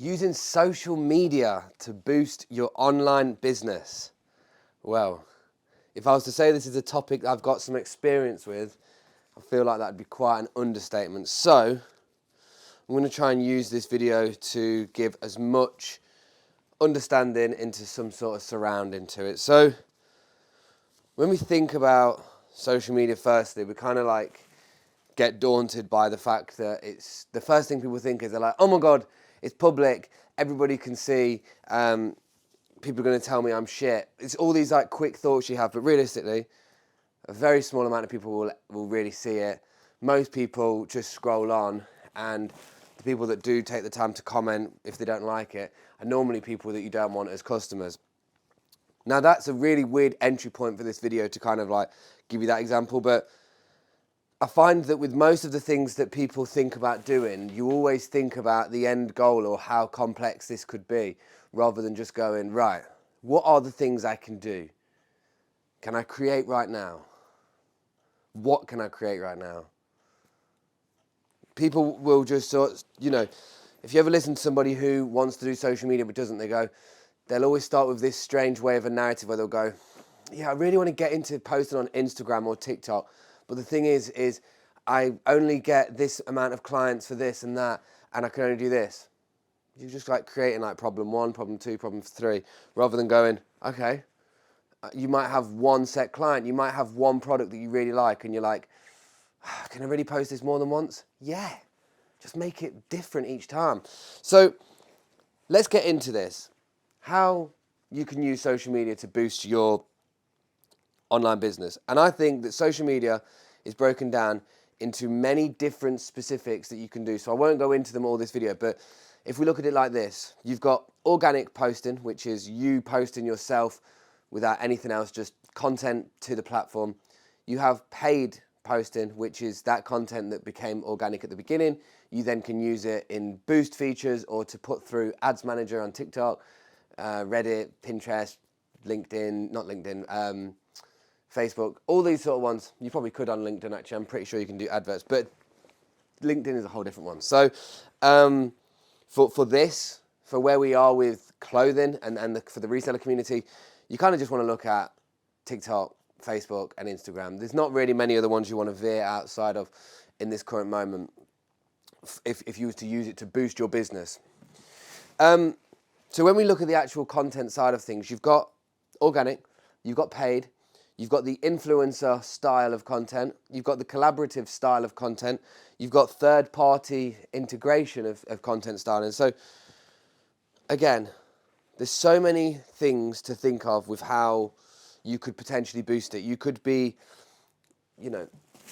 Using social media to boost your online business. Well, if I was to say this is a topic I've got some experience with, I feel like that'd be quite an understatement. So, I'm going to try and use this video to give as much understanding into some sort of surrounding to it. So, when we think about social media firstly, we kind of like get daunted by the fact that it's the first thing people think is they're like, oh my God, it's public, everybody can see, people are going to tell me I'm shit. It's all these like quick thoughts you have, but realistically, a very small amount of people will really see it. Most people just scroll on, and the people that do take the time to comment if they don't like it are normally people that you don't want as customers. Now that's a really weird entry point for this video to kind of like give you that example, but I find that with most of the things that people think about doing, you always think about the end goal or how complex this could be, rather than just going, right, what are the things I can do? Can I create right now? What can I create right now? People will just sort of, if you ever listen to somebody who wants to do social media but doesn't, they'll always start with this strange way of a narrative where they'll go, yeah, I really want to get into posting on Instagram or TikTok, but the thing is I only get this amount of clients for this and that, and I can only do this. You're just like creating like problem 1, problem 2, problem 3, rather than going, okay, you might have one set client, you might have one product that you really like, and you're like, can I really post this more than once? Yeah, just make it different each time. So let's get into this. How you can use social media to boost your online business. And I think that social media is broken down into many different specifics that you can do. So I won't go into them all this video, but if we look at it like this, you've got organic posting, which is you posting yourself without anything else, just content to the platform. You have paid posting, which is that content that became organic at the beginning. You then can use it in boost features or to put through Ads Manager on TikTok, Reddit, Pinterest, Facebook, all these sort of ones. You probably could on LinkedIn, actually. I'm pretty sure you can do adverts, but LinkedIn is a whole different one. So for where we are with clothing and for the reseller community, you kind of just want to look at TikTok, Facebook, and Instagram. There's not really many other ones you want to veer outside of in this current moment if you were to use it to boost your business. So when we look at the actual content side of things, you've got organic, you've got paid, you've got the influencer style of content, you've got the collaborative style of content, you've got third-party integration of content style. And so, again, there's so many things to think of with how you could potentially boost it. You could be,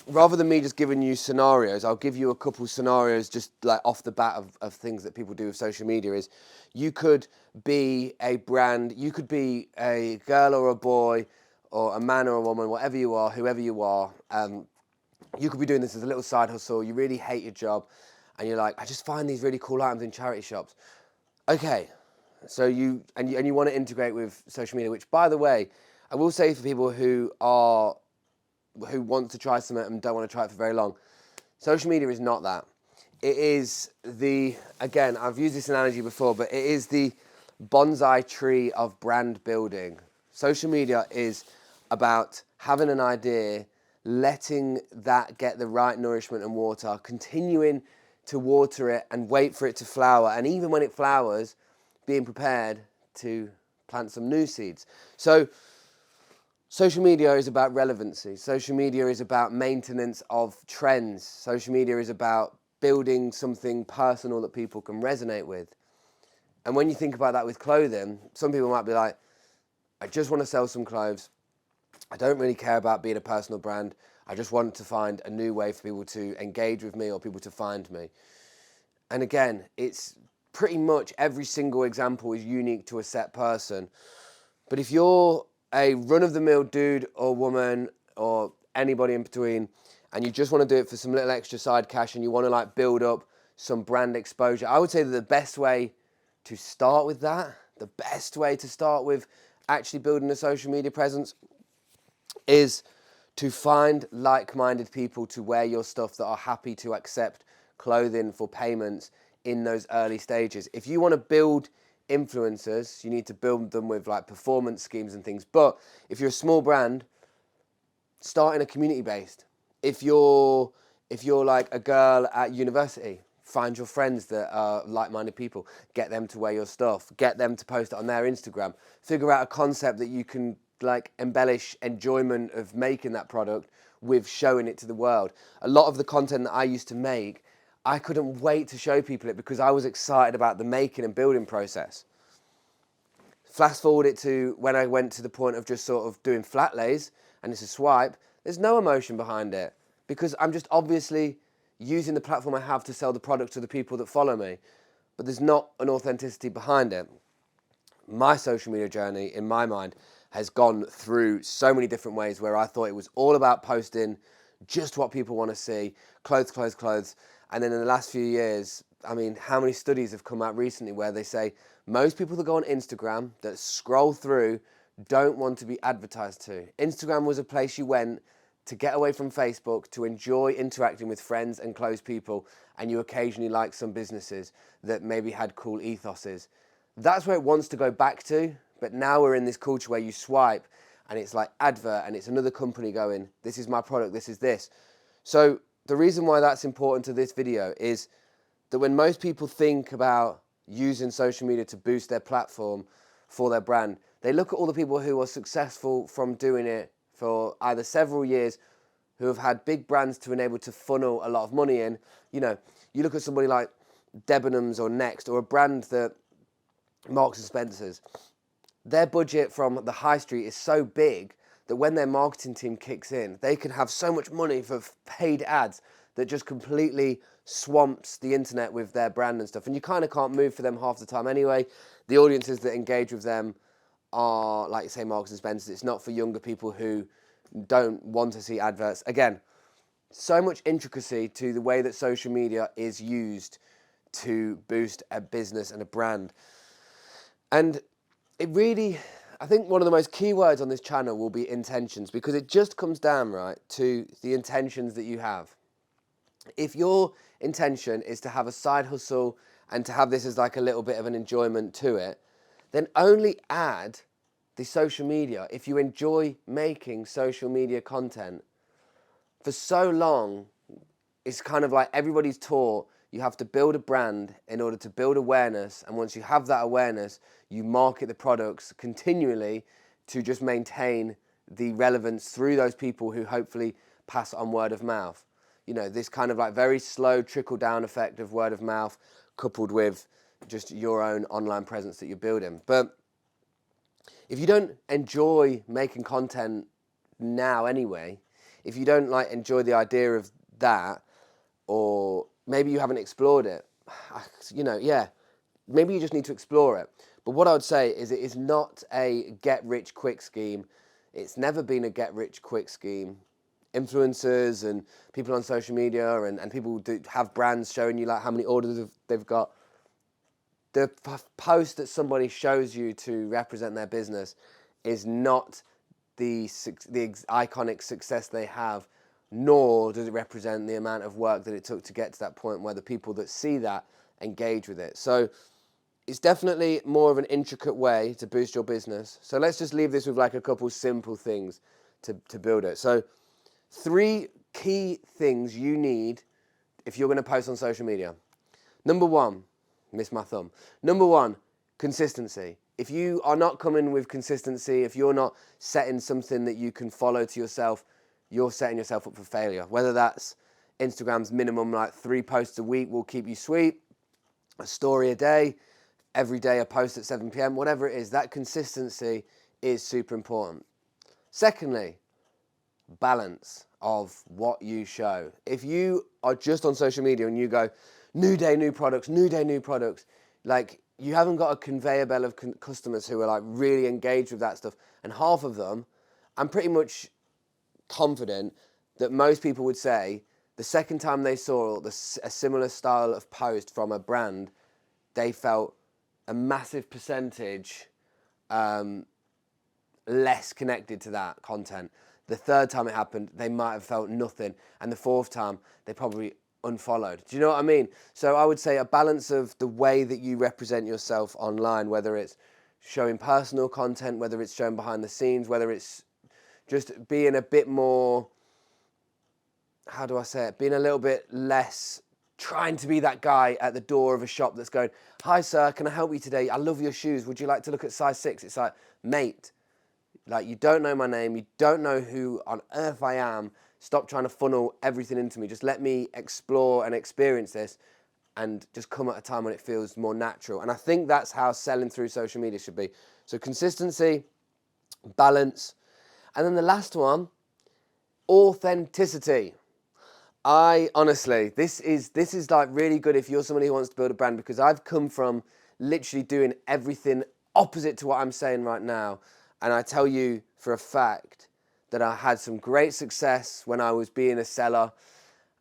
rather than me just giving you scenarios, I'll give you a couple scenarios just like off the bat of things that people do with social media. Is you could be a brand, you could be a girl or a boy or a man or a woman, whatever you are, whoever you are. You could be doing this as a little side hustle. You really hate your job and you're like, I just find these really cool items in charity shops. Okay, so you want to integrate with social media, which, by the way, I will say for people who want to try something and don't want to try it for very long, social media is not that. It is again, I've used this analogy before, but it is the bonsai tree of brand building. Social media is about having an idea, letting that get the right nourishment and water, continuing to water it and wait for it to flower. And even when it flowers, being prepared to plant some new seeds. So social media is about relevancy. Social media is about maintenance of trends. Social media is about building something personal that people can resonate with. And when you think about that with clothing, some people might be like, I just want to sell some clothes. I don't really care about being a personal brand. I just want to find a new way for people to engage with me or people to find me. And again, it's pretty much every single example is unique to a set person. But if you're a run-of-the-mill dude or woman or anybody in between, and you just want to do it for some little extra side cash and you want to like build up some brand exposure, I would say that the best way to start with actually building a social media presence is to find like-minded people to wear your stuff that are happy to accept clothing for payments in those early stages. If you want to build influencers, you need to build them with like performance schemes and things. But if you're a small brand, start in a community based. If you're like a girl at university, find your friends that are like-minded people, get them to wear your stuff, get them to post it on their Instagram, figure out a concept that you can like embellish enjoyment of making that product with showing it to the world. A lot of the content that I used to make, I couldn't wait to show people it because I was excited about the making and building process. Fast forward it to when I went to the point of just sort of doing flat lays and it's a swipe, there's no emotion behind it because I'm just obviously using the platform I have to sell the product to the people that follow me, but there's not an authenticity behind it. My social media journey, in my mind, has gone through so many different ways where I thought it was all about posting just what people want to see, clothes, clothes, clothes. And then in the last few years, I mean, how many studies have come out recently where they say most people that go on Instagram, that scroll through, don't want to be advertised to. Instagram was a place you went to get away from Facebook, to enjoy interacting with friends and close people, and you occasionally like some businesses that maybe had cool ethoses. That's where it wants to go back to, but now we're in this culture where you swipe and it's like advert and it's another company going, this is my product, this is this. So the reason why that's important to this video is that when most people think about using social media to boost their platform for their brand, they look at all the people who are successful from doing it for either several years, who have had big brands to enable to funnel a lot of money in. You know, you look at somebody like Debenhams or Next or a brand that Marks and Spencer's, their budget from the high street is so big that when their marketing team kicks in, they can have so much money for paid ads that just completely swamps the internet with their brand and stuff. And you kind of can't move for them half the time anyway. The audiences that engage with them are, like, say, Marks and Spencer's. It's not for younger people who don't want to see adverts. Again, so much intricacy to the way that social media is used to boost a business and a brand. And it really, I think one of the most key words on this channel will be intentions, because it just comes down, right, to the intentions that you have. If your intention is to have a side hustle and to have this as like a little bit of an enjoyment to it, then only add the social media. If you enjoy making social media content, for so long, it's kind of like everybody's taught you have to build a brand in order to build awareness. And once you have that awareness, you market the products continually to just maintain the relevance through those people who hopefully pass on word of mouth. You know, this kind of like very slow trickle down effect of word of mouth coupled with just your own online presence that you're building. But if you don't enjoy making content now anyway, if you don't like enjoy the idea of that, or maybe you haven't explored it, you know, yeah, maybe you just need to explore it. But what I would say is it is not a get-rich-quick scheme. It's never been a get-rich-quick scheme. Influencers and people on social media and people do have brands showing you like how many orders they've got. The post that somebody shows you to represent their business is not the iconic success they have, nor does it represent the amount of work that it took to get to that point where the people that see that engage with it. So it's definitely more of an intricate way to boost your business. So let's just leave this with like a couple simple things to build it. So 3 key things you need if you're going to post on social media. Number 1, miss my thumb. Number 1, consistency. If you are not coming with consistency, if you're not setting something that you can follow to yourself, you're setting yourself up for failure. Whether that's Instagram's minimum, like 3 posts a week will keep you sweet, a story a day, every day a post at 7 p.m, whatever it is, that consistency is super important. Secondly, balance of what you show. If you are just on social media and you go, new day, new products, new day, new products, like you haven't got a conveyor belt of customers who are like really engaged with that stuff. And half of them, I'm pretty much confident that most people would say the second time they saw a similar style of post from a brand, they felt a massive percentage less connected to that content. The third time it happened, they might have felt nothing. And the fourth time, they probably unfollowed. Do you know what I mean? So I would say a balance of the way that you represent yourself online, whether it's showing personal content, whether it's showing behind the scenes, whether it's just being a bit more, how do I say it, being a little bit less trying to be that guy at the door of a shop that's going, "Hi sir, can I help you today? I love your shoes. Would you like to look at size 6? It's like, mate, like, you don't know my name, you don't know who on earth I am. Stop trying to funnel everything into me. Just let me explore and experience this, and just come at a time when it feels more natural." And I think that's how selling through social media should be. So consistency, balance, and then the last one, authenticity. I honestly, this is like really good if you're somebody who wants to build a brand, because I've come from literally doing everything opposite to what I'm saying right now. And I tell you for a fact that I had some great success when I was being a seller.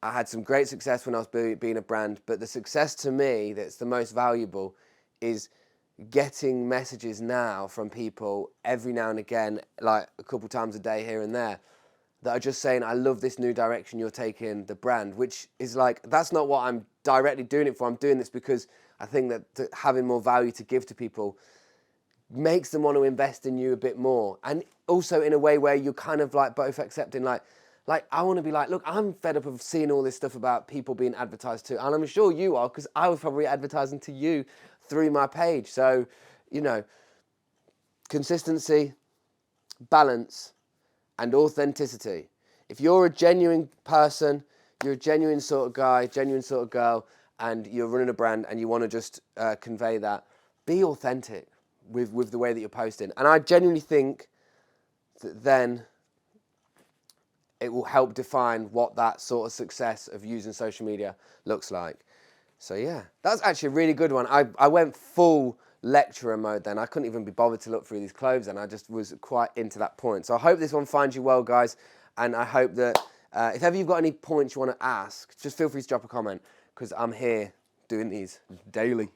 I had some great success when I was being a brand. But the success to me that's the most valuable is getting messages now from people every now and again, like a couple times a day here and there, that are just saying, "I love this new direction you're taking the brand," which is like, that's not what I'm directly doing it for. I'm doing this because I think that having more value to give to people makes them want to invest in you a bit more. And also in a way where you're kind of like both accepting, like I want to be like, look, I'm fed up of seeing all this stuff about people being advertised to. And I'm sure you are, because I was probably advertising to you through my page. So, you know, consistency, balance, and authenticity. If you're a genuine person, you're a genuine sort of guy, genuine sort of girl, and you're running a brand and you want to just convey that, be authentic with the way that you're posting. And I genuinely think that then it will help define what that sort of success of using social media looks like. So yeah, that's actually a really good one. I went full lecturer mode then. I couldn't even be bothered to look through these clothes, and I just was quite into that point. So I hope this one finds you well, guys, and I hope that if ever you've got any points you want to ask, just feel free to drop a comment, because I'm here doing these daily.